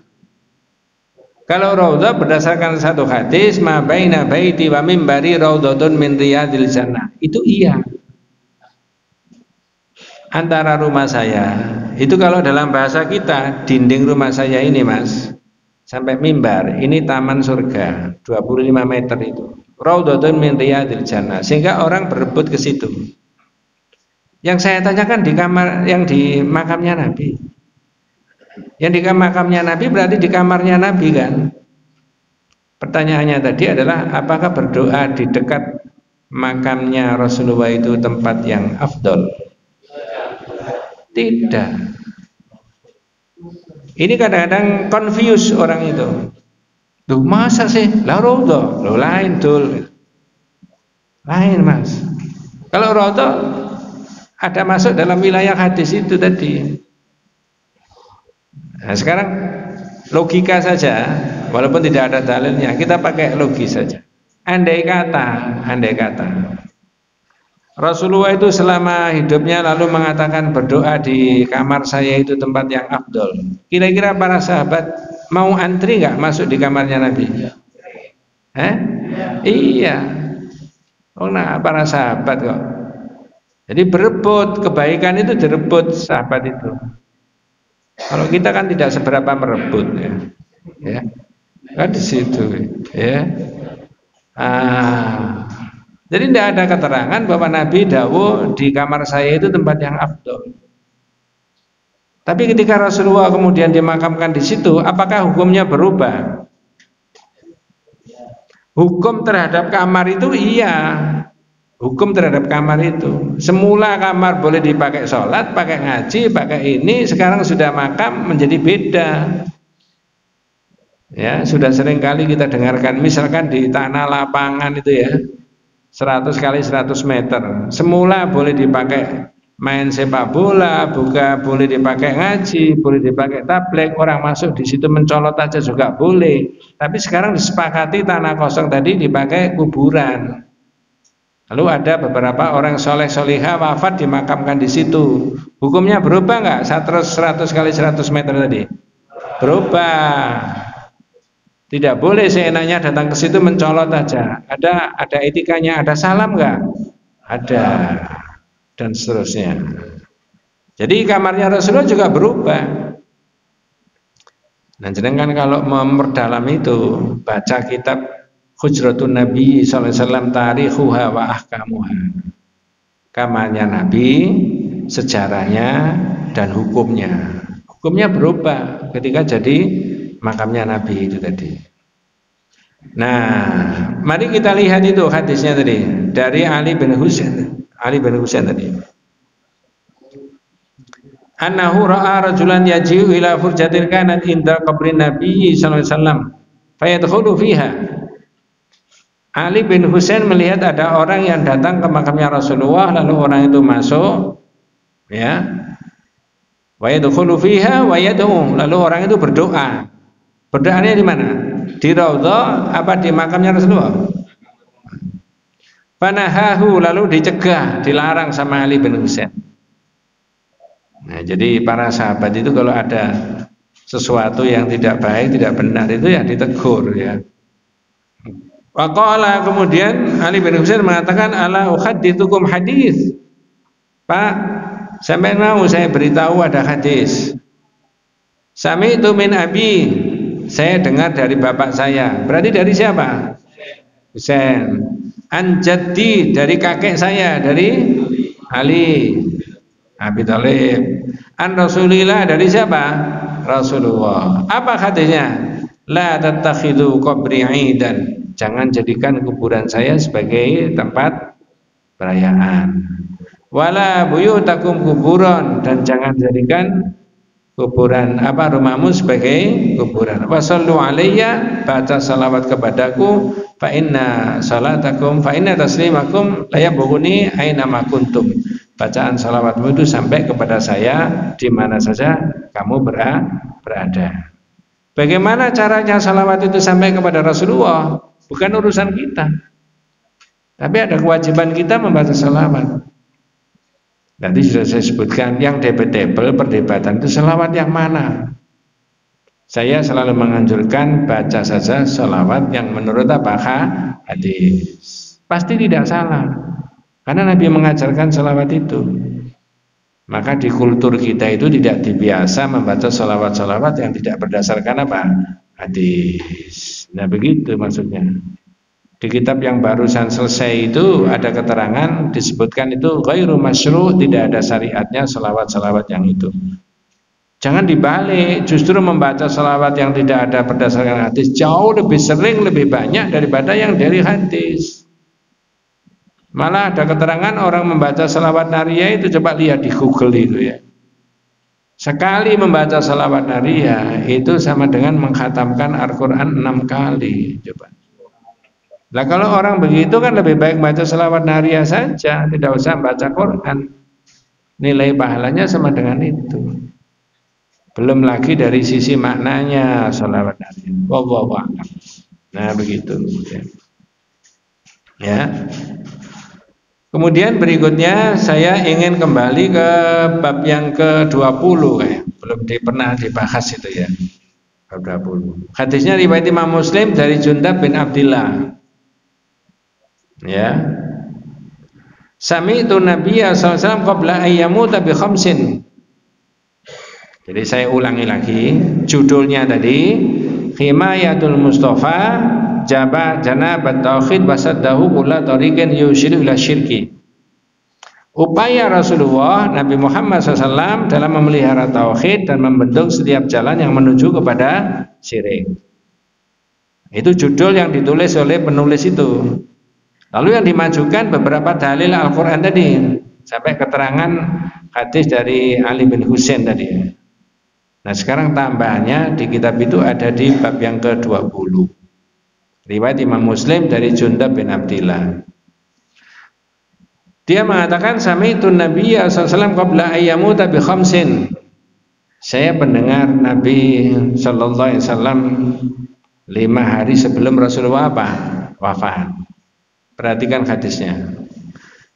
Kalau raudhah berdasarkan satu hadis, ma baina baiti wa mimbari raudhatun min riyadil jannah. Itu iya. Antara rumah saya, itu kalau dalam bahasa kita, dinding rumah saya ini Mas, sampai mimbar, ini taman surga, 25 meter itu. Raudhatun min riyadil jannah. Sehingga orang berebut ke situ. Yang saya tanyakan di kamar yang di makamnya Nabi. Yang di makamnya Nabi berarti di kamarnya Nabi kan? Pertanyaannya tadi adalah apakah berdoa di dekat makamnya Rasulullah itu tempat yang afdol? Tidak. Ini kadang-kadang confuse orang itu. Duh, masa sih? Lah raudhah, lo lain dul. Lain Mas. Kalau raudhah ada masuk dalam wilayah hadis itu tadi. Nah, sekarang logika saja, walaupun tidak ada dalilnya, kita pakai logis saja. Andai kata Rasulullah itu selama hidupnya lalu mengatakan berdoa di kamar saya itu tempat yang afdol. Kira-kira para sahabat mau antri nggak masuk di kamarnya Nabi? Iya. Oh, nah, para sahabat kok. Jadi berebut, kebaikan itu direbut sahabat itu. Kalau kita kan tidak seberapa merebut ya. Kan di situ ya. Jadi tidak ada keterangan bahwa Nabi dawuh di kamar saya itu tempat yang afdol. Tapi ketika Rasulullah kemudian dimakamkan di situ, apakah hukumnya berubah? Hukum terhadap kamar itu iya. Hukum terhadap kamar itu. Semula kamar boleh dipakai sholat, pakai ngaji, pakai ini. Sekarang sudah makam menjadi beda. Ya, sudah sering kali kita dengarkan. Misalkan di tanah lapangan itu ya, 100 kali 100 meter. Semula boleh dipakai main sepak bola, boleh dipakai ngaji, boleh dipakai tabligh, orang masuk di situ mencolot aja juga boleh. Tapi sekarang disepakati tanah kosong tadi dipakai kuburan. Lalu ada beberapa orang soleh solihah wafat dimakamkan di situ. Hukumnya berubah nggak? 100 kali 100 meter tadi? Berubah. Tidak boleh seenaknya datang ke situ mencolot aja. Ada etikanya, ada salam nggak? Ada, dan seterusnya. Jadi kamarnya Rasulullah juga berubah. Nah, jenengan kalau memperdalam itu, baca kitab Hujratun Nabi sallallahu alaihi wasallam tarikhuha wa ahkamuha. Kamarnya Nabi, sejarahnya dan hukumnya. Hukumnya berubah ketika jadi makamnya Nabi itu tadi. Nah, mari kita lihat itu hadisnya tadi dari Ali bin Husain. Ali bin Husain tadi. Annahu ra'a rajulan yaji'u ila furjatin kanat inda qabrin Nabi sallallahu alaihi wasallam fayadkhulu fiha. Ali bin Husain melihat ada orang yang datang ke makamnya Rasulullah, lalu orang itu masuk, ya, wa yadkhulu fiha wa yad'u, lalu orang itu berdoa. Berdoanya di mana? Di raudhah apa di makamnya Rasulullah? Panahahu, lalu dicegah, dilarang sama Ali bin Husain. Nah, jadi para sahabat itu kalau ada sesuatu yang tidak baik, tidak benar itu ya ditegur, ya. Waqala, kemudian Ali bin Husain mengatakan, ala uhaddithukum hadis. Pak, sampai mau saya beritahu ada hadis. Sami'tu min abi, saya dengar dari bapak saya. Berarti dari siapa? Husain. An jaddi, dari kakek saya, dari Ali Abi Thalib. An Rasulillah, dari siapa? Rasulullah. Apa hadisnya? La tattakhidhu qabri 'idan, jangan jadikan kuburan saya sebagai tempat perayaan. Wala buyutakum kuburan, dan jangan jadikan kuburan rumahmu sebagai kuburan. Wasallu alayya, baca salawat kepadaku, fa inna taslimakum la yabughuni aina ma kuntum. Bacaan salawatmu itu sampai kepada saya di mana saja kamu berada. Bagaimana caranya salawat itu sampai kepada Rasulullah? Bukan urusan kita. Tapi ada kewajiban kita membaca salawat. Nanti sudah saya sebutkan yang debatable, perdebatan itu salawat yang mana. Saya selalu menganjurkan baca saja salawat yang menurut hadis. Pasti tidak salah, karena Nabi mengajarkan salawat itu. Maka di kultur kita itu tidak dibiasa membaca salawat-salawat yang tidak berdasarkan hadis. Nah, begitu maksudnya. Di kitab yang barusan selesai itu ada keterangan disebutkan itu ghairu masyru', tidak ada syariatnya salawat-salawat yang itu. Jangan dibalik, justru membaca salawat yang tidak ada berdasarkan hadis jauh lebih sering, lebih banyak daripada yang dari hadis. Malah ada keterangan orang membaca salawat nariyah itu, coba lihat di Google itu, ya. Sekali membaca salawat nariyah itu sama dengan mengkhatamkan Al-Quran 6 kali. Coba. Nah, kalau orang begitu kan lebih baik baca salawat nariyah saja, tidak usah baca Quran. Nilai pahalanya sama dengan itu. Belum lagi dari sisi maknanya salawat nariyah. Wallahu a'lam. Nah, begitu, ya. Kemudian berikutnya saya ingin kembali ke bab yang ke-20, belum pernah dibahas itu, ya. Bab 20. Hadisnya riwayat Imam Muslim dari Jundab bin Abdillah. Ya. Sami'tu Nabiyya sallallahu alaihi wasallam qabla ayyamuta bi khamsin. Jadi saya ulangi lagi judulnya tadi, Himayatul Mustafa janabat tauhid wasaddahu kulla tariqin yushiru ila syirki. Upaya Rasulullah Nabi Muhammad SAW dalam memelihara tauhid dan membendung setiap jalan yang menuju kepada syirik. Itu judul yang ditulis oleh penulis itu. Lalu yang dimajukan beberapa dalil Al-Quran tadi, sampai keterangan hadis dari Ali bin Husain tadi. Nah, sekarang tambahannya di kitab itu ada di bab yang ke-20. Riwayat Imam Muslim dari Jundab bin Abdillah. Dia mengatakan sami'tu Nabiyya sallallahu alaihi wasallam qabla ayyamuta bi khamsin. Saya mendengar Nabi sallallahu alaihi wasallam 5 hari sebelum Rasulullah apa? Wafat. Perhatikan hadisnya.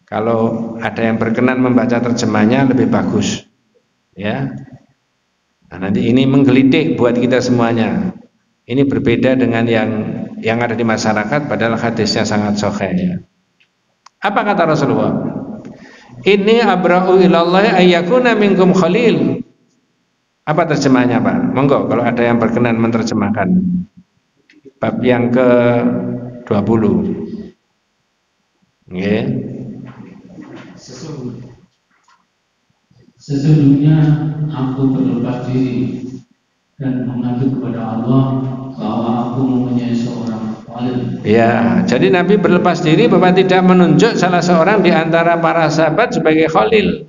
Kalau ada yang berkenan membaca terjemahnya lebih bagus. Ya. Nah, nanti ini menggelitik buat kita semuanya. Ini berbeda dengan yang ada di masyarakat, padahal hadisnya sangat sahih ya. Apa kata Rasulullah? Inni abra'u ilallahi ayyakuna minkum khalil. Apa terjemahnya Pak? Monggo kalau ada yang berkenan menerjemahkan. Bab yang ke-20. Nggih. Sesungguhnya aku berlepas diri dan mengadu kepada Allah bahwa aku mempunyai seorang khalil. Ya, jadi Nabi berlepas diri bahwa tidak menunjuk salah seorang di antara para sahabat sebagai khalil.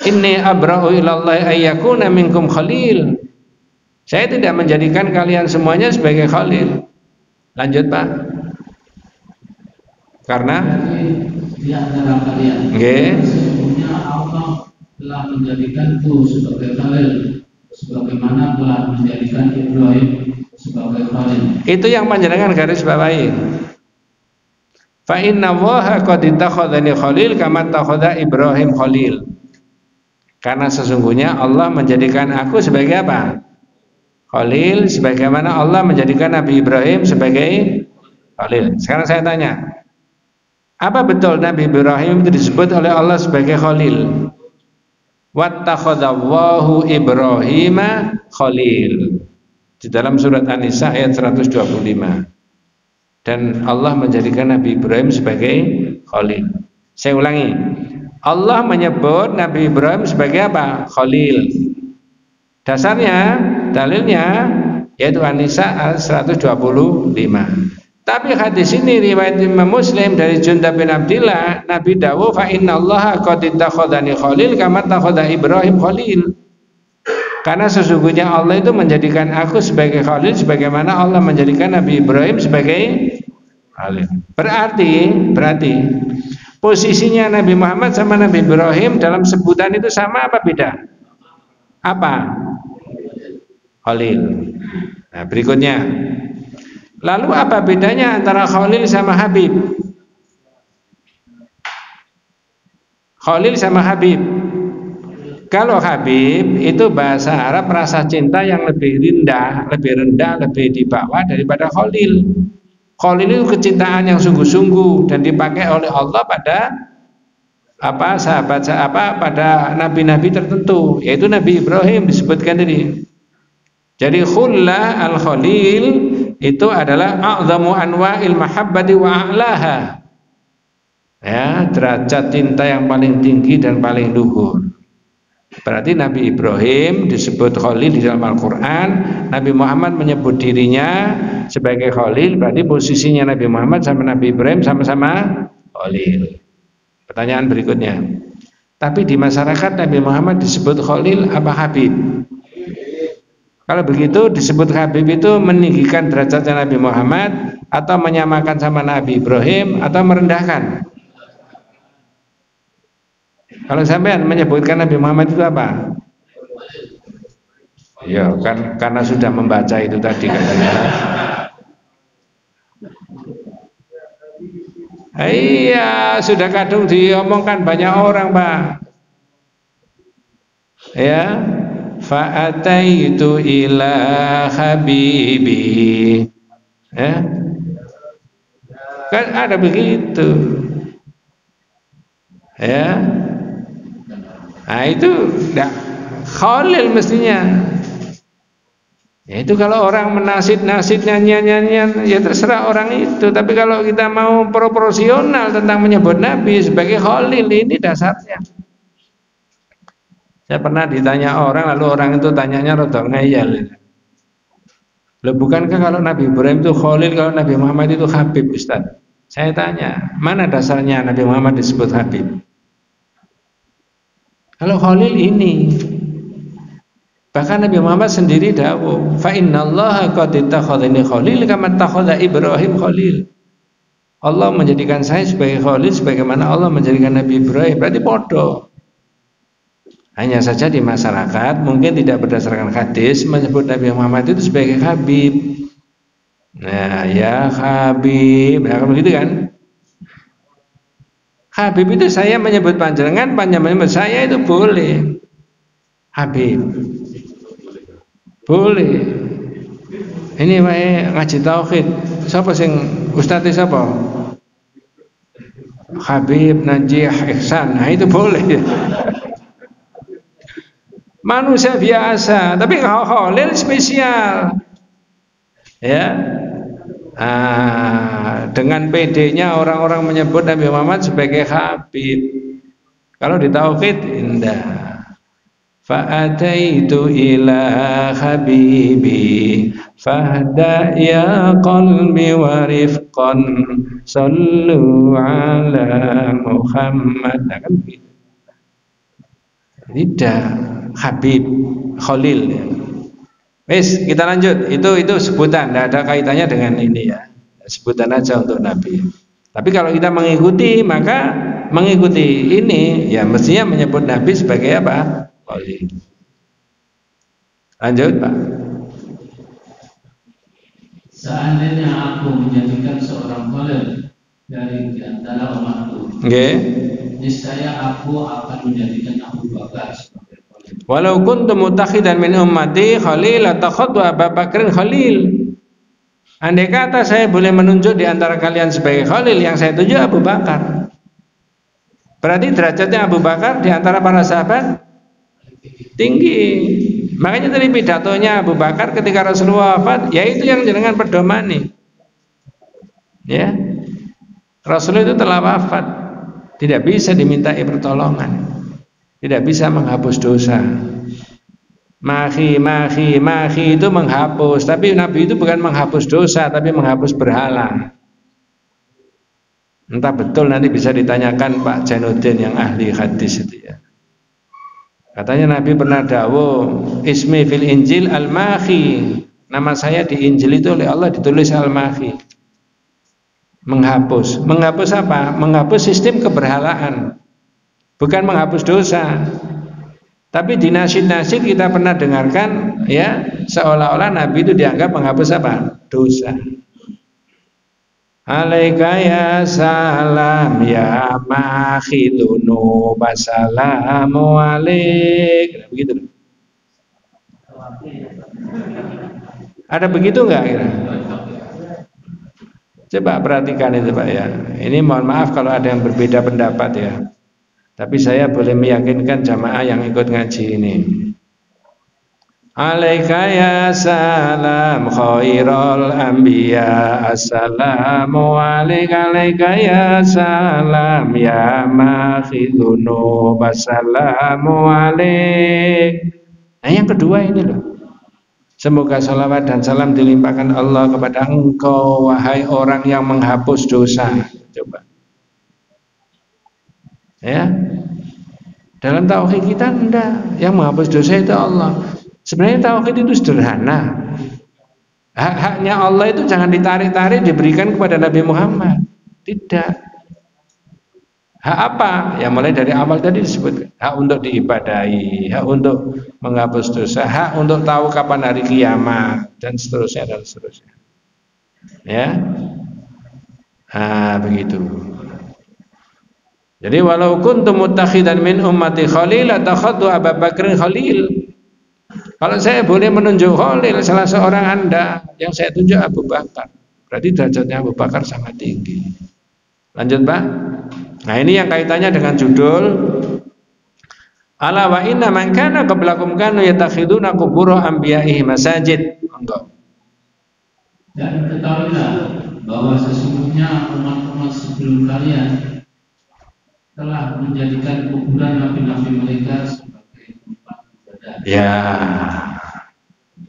Inni abra'u ilallahi ayyakuna minkum khalil. Saya tidak menjadikan kalian semuanya sebagai khalil. Lanjut Pak. Karena di antara kalian, sesungguhnya Allah telah menjadikanku sebagai khalil, sebagaimana telah menjadikan Ibrahim sebagai khalil. Itu yang panjenengan garis bawahi. Fa inna Allaha qad ittakhadhani khalil kama ittakhadha Ibrahim khalil. Karena sesungguhnya Allah menjadikan aku sebagai apa? Khalil, sebagaimana Allah menjadikan Nabi Ibrahim sebagai khalil. Sekarang saya tanya, apa betul Nabi Ibrahim itu disebut oleh Allah sebagai khalil? Wattakhadallahu Ibrahima khalil. Di dalam surat An-Nisa ayat 125. Dan Allah menjadikan Nabi Ibrahim sebagai khalil. Saya ulangi. Allah menyebut Nabi Ibrahim sebagai apa? Khalil. Dasarnya, dalilnya yaitu An-Nisa ayat 125. Tapi hadis ini riwayat Imam Muslim dari Jundab bin Abdillah, Nabi dawuh fa innallaha qad ittakhadhani khalil kama ittakhadha Ibrahim khalil. Karena sesungguhnya Allah itu menjadikan aku sebagai khalil sebagaimana Allah menjadikan Nabi Ibrahim sebagai khalil. Berarti posisinya Nabi Muhammad sama Nabi Ibrahim dalam sebutan itu sama apa beda? Apa? Khalil. Nah, berikutnya. Lalu apa bedanya antara Khalil sama Habib? Khalil sama Habib. Kalau Habib itu bahasa Arab rasa cinta yang lebih rendah, lebih di bawah daripada Khalil. Khalil itu kecintaan yang sungguh-sungguh dan dipakai oleh Allah pada pada nabi-nabi tertentu, yaitu Nabi Ibrahim disebutkan tadi. Jadi khullah al-khalil itu adalah a'zamu anwa'il mahabbati wa a'laha. Ya, derajat cinta yang paling tinggi dan paling luhur. Berarti Nabi Ibrahim disebut khalil di dalam Al-Qur'an, Nabi Muhammad menyebut dirinya sebagai khalil, berarti posisinya Nabi Muhammad sama Nabi Ibrahim sama-sama khalil. Pertanyaan berikutnya. Tapi di masyarakat Nabi Muhammad disebut khalil apa Habib? Kalau begitu disebut Habib itu meninggikan derajatnya Nabi Muhammad atau menyamakan sama Nabi Ibrahim atau merendahkan? Kalau sampean menyebutkan Nabi Muhammad itu apa? Ya kan karena sudah membaca itu tadi kan. Iya, sudah kadung diomongkan banyak orang, Pak. Ya. Fa'ataitu ila habibi. Ya. Kan ada begitu. Ya. Nah itu enggak khalil mestinya. Ya itu kalau orang menasid nyanyian ya terserah orang itu. Tapi kalau kita mau proporsional tentang menyebut Nabi sebagai khalil, ini dasarnya. Saya pernah ditanya orang, lalu orang itu tanyanya rada ngeyel. Loh, bukankah kalau Nabi Ibrahim itu khalil, kalau Nabi Muhammad itu Habib, Ustaz? Saya tanya, mana dasarnya Nabi Muhammad disebut Habib? Kalau khalil ini, bahkan Nabi Muhammad sendiri dawuh, fa innallaha qad ittakhadhani khalil kama ittakhadha Ibrahim khalil. Allah menjadikan saya sebagai khalil sebagaimana Allah menjadikan Nabi Ibrahim, berarti podo. Hanya saja di masyarakat mungkin tidak berdasarkan hadis menyebut Nabi Muhammad itu sebagai Habib. Nah, ya Habib, nah, begitu kan? Habib itu saya menyebut panjenengan, panjenengan menyebut saya itu boleh. Habib boleh. Ini wae ngaji tauhid. Siapa sing ustaz siapa? Habib Najih Ihsan. Nah, itu boleh. Manusia biasa, tapi khalil spesial. Ya. Dengan PD-nya orang-orang menyebut Nabi Muhammad sebagai Habib. Kalau di tauhid indah. Fa'ataitu ila habibi fahda ya qalbi wa rifqan sallu ala Muhammad. Nah, kan gitu. Tidak Habib Khalil ya. Wes, kita lanjut. Itu sebutan, tidak ada kaitannya dengan ini ya. Sebutan aja untuk Nabi. Tapi kalau kita mengikuti, maka mengikuti ini ya mestinya menyebut Nabi sebagai apa? Khalil. Lanjut, Pak. Seandainya aku menjadikan seorang khalil dari antara umatku, niscaya aku akan menjadikan Abu Bakar sebagai khalil. Walau kuntu mutakhidan min ummati khalil atakhadtu Abu Bakrin khalil. Andai kata saya boleh menunjuk di antara kalian sebagai khalil, yang saya tunjuk Abu Bakar. Berarti derajatnya Abu Bakar di antara para sahabat tinggi. Makanya dari pidatonya Abu Bakar ketika Rasulullah wafat, yaitu yang jenengan pedomani. Ya. Rasul itu telah wafat, tidak bisa dimintai pertolongan, tidak bisa menghapus dosa. Mahi itu menghapus, tapi Nabi itu bukan menghapus dosa, tapi menghapus berhala. Entah betul, nanti bisa ditanyakan Pak Jainuddin yang ahli hadis itu ya. Katanya Nabi pernah dawuh, ismi fil Injil al-Mahi. Nama saya di Injil itu oleh Allah ditulis al-Mahi. Menghapus. Menghapus apa? Menghapus sistem keberhalaan. Bukan menghapus dosa. Tapi di nasyid-nasyid kita pernah dengarkan ya, seolah-olah Nabi itu dianggap menghapus apa? Dosa. Alaika ya salam ya makhidunu basalamu alaik. Begitu. Ada begitu enggak kira? Coba perhatikan itu Pak ya. Ini mohon maaf kalau ada yang berbeda pendapat ya. Tapi saya boleh meyakinkan jamaah yang ikut ngaji ini. Alaika ya salam khairul anbiya assalamu alaika ya salam ya makhidunu wassalamu alaik. Nah yang kedua ini loh, semoga salawat dan salam dilimpahkan Allah kepada engkau wahai orang yang menghapus dosa. Coba ya, dalam tauhid kita enggak, yang menghapus dosa itu Allah. Sebenarnya tauhid itu sederhana. Hak-haknya Allah itu jangan ditarik-tarik diberikan kepada Nabi Muhammad. Tidak. Hak apa? Ya mulai dari awal tadi disebut hak untuk diibadahi, hak untuk menghapus dosa, hak untuk tahu kapan hari kiamat dan seterusnya dan seterusnya. Ya. Begitu. Jadi walau kuntum muttakhidan min ummati khalil atakhadtu Abu Bakrin khalil. Kalau saya boleh menunjuk khalil salah seorang Anda, yang saya tunjuk Abu Bakar. Berarti derajatnya Abu Bakar sangat tinggi. Lanjut Pak. Nah ini yang kaitannya dengan judul Ala wa inna man kana qablakum kanu yatakhiduna qubur anbiya'ihi masajid. Enggak. Dan ketahuilah bahwa sesungguhnya umat-umat sebelum kalian telah menjadikan kuburan nabi-nabi mereka sebagai tempat ibadah. Ya.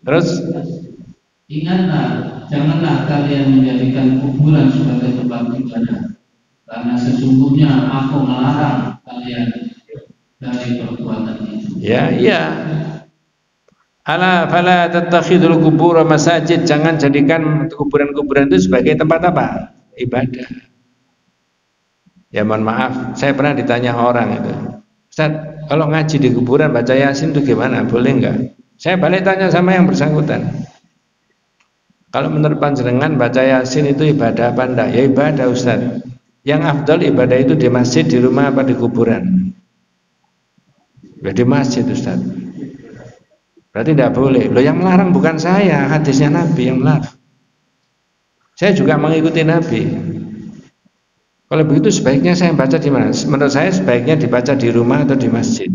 Terus ingatlah, janganlah kalian menjadikan kuburan sebagai tempat ibadah, karena sesungguhnya aku melarang kalian dari perbuatan itu. Ya, iya. Ala fala tattakhidul qubur masajid, jangan jadikan kuburan-kuburan itu sebagai tempat apa? Ibadah. Ya mohon maaf, saya pernah ditanya orang itu, Ustaz, kalau ngaji di kuburan baca Yasin itu gimana? Boleh enggak? Saya balik tanya sama yang bersangkutan. Kalau menurut panjenengan baca Yasin itu ibadah apa enggak? Ya ibadah Ustaz. Yang afdal ibadah itu di masjid, di rumah apa di kuburan? Ya di masjid Ustaz. Berarti tidak boleh. Loh yang melarang bukan saya, hadisnya Nabi yang melarang. Saya juga mengikuti Nabi. Kalau begitu sebaiknya saya baca di mana? Menurut saya sebaiknya dibaca di rumah atau di masjid.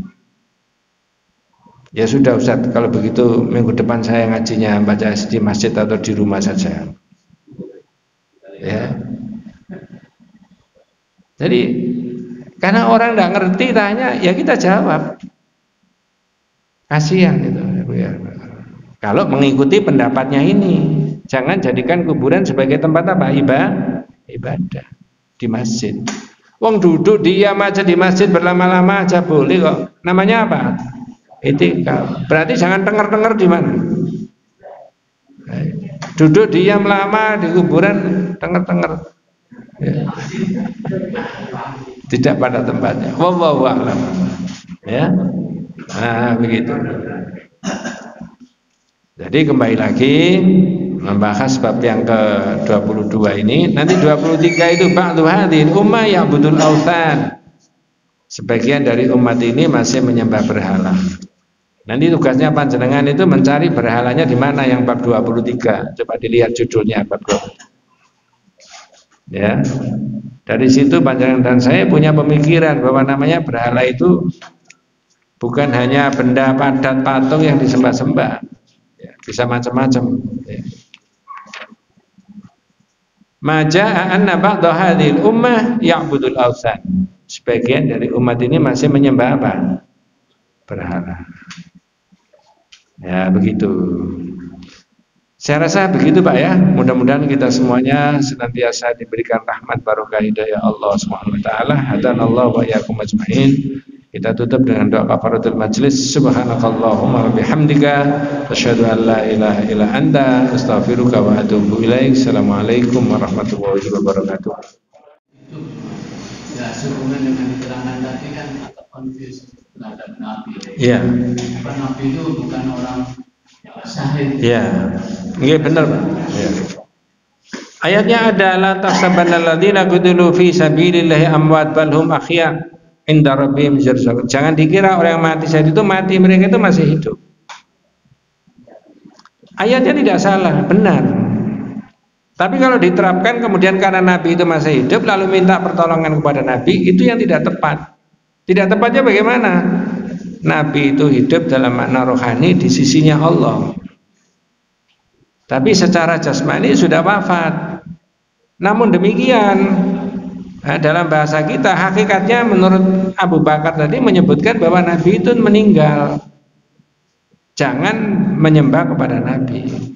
Ya sudah Ustaz, kalau begitu minggu depan saya ngajinya baca di masjid atau di rumah saja. Ya. Jadi karena orang tidak ngerti tanya, ya kita jawab. Kasihan itu. Ya. Kalau mengikuti pendapatnya ini, jangan jadikan kuburan sebagai tempat apa? Ibadah di masjid. Wong duduk diam aja di masjid berlama-lama aja boleh kok. Namanya apa? Itikaf. Berarti jangan dengar-dengar di mana. Duduk diam lama di kuburan dengar-dengar. Ya. Tidak pada tempatnya. Wallahu a'lam. Ya. Nah, begitu. Jadi kembali lagi membahas bab yang ke-22 ini. Nanti 23 itu ba'du hadhihi ummah ya'budul authan. Sebagian dari umat ini masih menyembah berhala. Nanti tugasnya panjenengan itu mencari berhalanya di mana yang bab 23. Coba dilihat judulnya bab 23. Ya. Dari situ panjenengan dan saya punya pemikiran bahwa namanya berhala itu bukan hanya benda padat patung yang disembah-sembah. Ya, bisa macam-macam. Ya. Maja'a anna ba'da hadhil ummah ya'budul awsan. Sebagian dari umat ini masih menyembah apa? Berhala. Ya, begitu. Saya rasa begitu Pak ya. Mudah-mudahan kita semuanya senantiasa diberikan rahmat barokah hidayah Allah Subhanahu wa taala. Hadanallahu wa iyyakum ajmain. Kita tutup dengan doa kafaratul majlis. Subhanakallahumma wa bihamdika asyhadu an la ilaha illa anta astaghfiruka wa atubu ilaik. Assalamualaikum warahmatullahi wabarakatuh. Ya, sehubungan dengan keterangan tadi kan atau konfus terhadap Nabi. Iya. Nabi itu bukan orang yang syahid. Iya. Nggih bener, Pak. Iya. Ayatnya adalah tahsabanal ladzina qutilu fi sabilillahi amwat bal hum ahya inda rabbihim yurzaqun. Jangan dikira orang yang mati saat itu mati, mereka itu masih hidup. Ayatnya tidak salah, benar. Tapi kalau diterapkan kemudian karena Nabi itu masih hidup lalu minta pertolongan kepada Nabi, itu yang tidak tepat. Tidak tepatnya bagaimana? Nabi itu hidup dalam makna rohani di sisinya Allah. Tapi secara jasmani sudah wafat. Namun demikian, dalam bahasa kita hakikatnya menurut Abu Bakar tadi menyebutkan bahwa Nabi itu meninggal. Jangan menyembah kepada Nabi.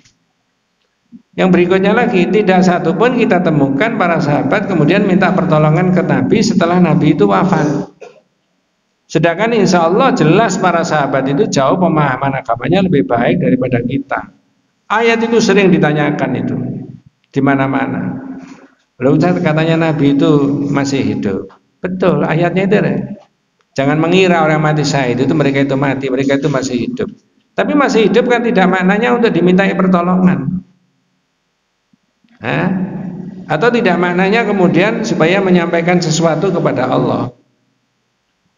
Yang berikutnya lagi, tidak satu pun kita temukan para sahabat kemudian minta pertolongan ke Nabi setelah Nabi itu wafat. Sedangkan insya Allah jelas para sahabat itu jauh pemahaman agamanya lebih baik daripada kita. Ayat itu sering ditanyakan itu di mana-mana. Lalu katanya Nabi itu masih hidup. Betul, ayatnya itu. Jangan mengira orang mati syahid itu mereka itu mati, mereka itu masih hidup. Tapi masih hidup kan tidak maknanya untuk dimintai pertolongan. Atau tidak maknanya kemudian supaya menyampaikan sesuatu kepada Allah.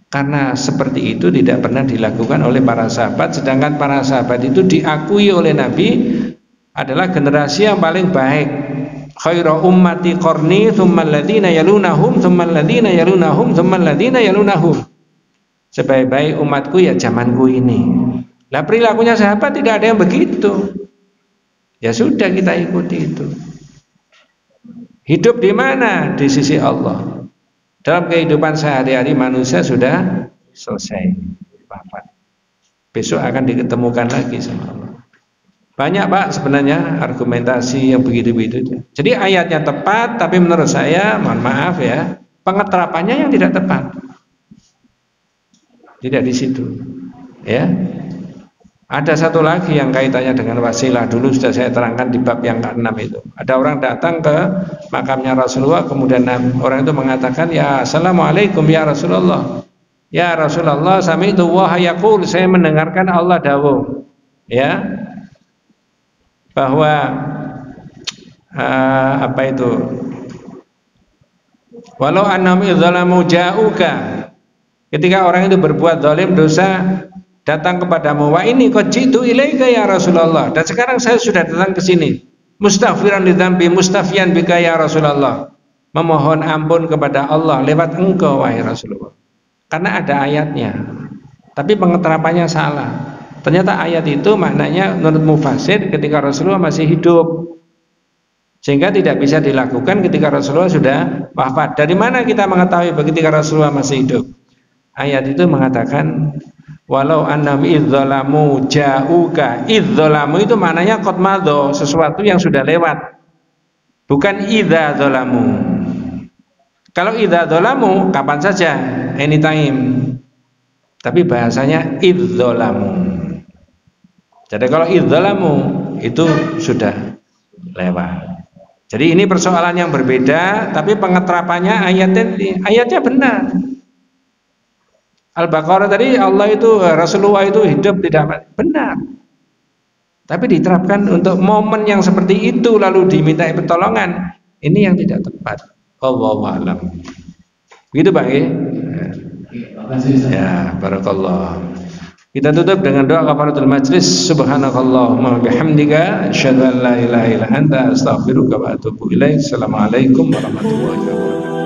Karena seperti itu tidak pernah dilakukan oleh para sahabat. Sedangkan para sahabat itu diakui oleh Nabi adalah generasi yang paling baik. Khairu ummati qarni tsummal ladzina yalunahum tsummal ladzina yalunahum tsummal ladzina yalunahum. Sebaik-baik umatku ya zamanku ini. Lah perilakunya sahabat tidak ada yang begitu. Ya sudah kita ikuti itu. Hidup di mana? Di sisi Allah. Dalam kehidupan sehari-hari manusia sudah selesai wafat. Besok akan diketemukan lagi sama Allah. Banyak Pak sebenarnya argumentasi yang begitu-begitu. Jadi ayatnya tepat, tapi menurut saya, mohon maaf ya, pengeterapannya yang tidak tepat. Tidak di situ. Ya. Ada satu lagi yang kaitannya dengan wasilah, dulu sudah saya terangkan di bab yang ke-6 itu. Ada orang datang ke makamnya Rasulullah, kemudian orang itu mengatakan, ya assalamualaikum ya Rasulullah. Ya Rasulullah, sami'tu wa yaqul, saya mendengarkan Allah dawuh, ya, bahwa apa itu? Walau annahum idzalamu ja'uka, ketika orang itu berbuat zalim, dosa, datang kepadamu, wa ini qad jitu ilaika ya Rasulullah, dan sekarang saya sudah datang ke sini, mustaghfiran lidzambi mustafiyan bika ya Rasulullah, memohon ampun kepada Allah lewat engkau wahai Rasulullah. Karena ada ayatnya, tapi pengeterapannya salah. Ternyata ayat itu maknanya menurut mufassir ketika Rasulullah masih hidup, sehingga tidak bisa dilakukan ketika Rasulullah sudah wafat. Dari mana kita mengetahui ketika Rasulullah masih hidup? Ayat itu mengatakan, walau annam idzalamu ja'uka. Idzalamu itu maknanya qad madha, sesuatu yang sudah lewat, bukan idza dzalamu. Kalau idza dzalamu kapan saja, anytime. Tapi bahasanya idzalamu. Jadi kalau idzalamu itu sudah lewat. Jadi ini persoalan yang berbeda, tapi pengeterapannya ayatnya benar. Al-Baqarah tadi Allah itu, Rasulullah itu hidup tidak benar, tapi diterapkan untuk momen yang seperti itu lalu diminta pertolongan, ini yang tidak tepat. Wallahu a'lam. Begitu Bang ya? Ya, barakallah. Kita tutup dengan doa kafaratul majlis. Subhanakallahumma bihamdika asyhadu an la ilaha illa anta astaghfiruka wa atubu ilaik. Assalamualaikum warahmatullahi wabarakatuh.